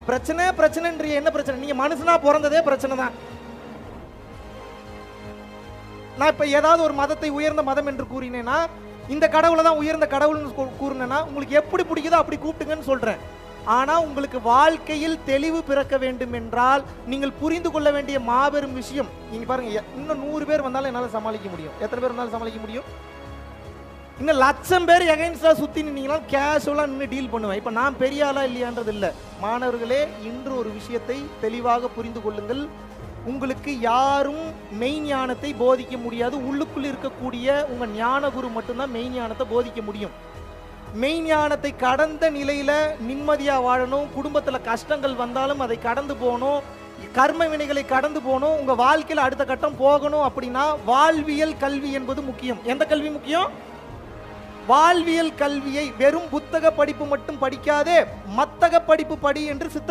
பிரச்சனைன்ற என்ன பிரச்சனை? நீங்க மனுஷனா பிறந்ததே பிரச்சனை தான். நான் இப்ப ஏதாவது ஒரு மதத்தை உயர்ந்த மதம் என்று கூறினேன்னா, இந்த கடவுளை தான் உயர்ந்த கடவுள்னு கூறினேன்னா, உங்களுக்கு எப்படி பிடிக்குதோ அப்படி கூப்பிட்டுங்கன்னு சொல்றேன். ஆனா உங்களுக்கு வாழ்க்கையில் தெளிவு பிறக்க வேண்டும் என்றால் நீங்கள் புரிந்து கொள்ள வேண்டிய மாபெரும் விஷயம். நீங்க பாருங்க, இன்னும் 100 பேர் வந்தாலும் என்னால சமாளிக்க முடியும். எத்தனை பேர் வந்தாலும் சமாளிக்க முடியும்? இன்னும் 1,00,000 பேர் எகைன்ஸ்டா சுத்தி நின்னீங்கன்னா கேஷுவலா நின்று டீல் பண்ணுவேன். இப்ப நான் பெரிய ஆளா இல்லையான்றது இல்ல. மாணவர்களே, இன்று ஒரு விஷயத்தை தெளிவாக புரிந்து கொள்ளுங்கள். உங்களுக்கு யாரும் மெய் ஞானத்தை போதிக்க முடியாது. உள்ளுக்குள் இருக்கக்கூடிய உங்க ஞான குரு மட்டும்தான் மெய் ஞானத்தை போதிக்க முடியும். மெய் ஞானத்தை கடந்த நிலையில நிம்மதியா வாழணும். குடும்பத்துல கஷ்டங்கள் வந்தாலும் அதை கடந்து போகணும். கர்ம வினைகளை கடந்து போகணும். உங்க வாழ்க்கையில அடுத்த கட்டம் போகணும் அப்படின்னா வாழ்வியல் கல்வி என்பது முக்கியம். எந்த கல்வி முக்கியம்? வாழ்வியல் கல்வியை வெறும் புத்தக படிப்பு மட்டும் படிக்காதே, மத்தக படிப்பு படி என்று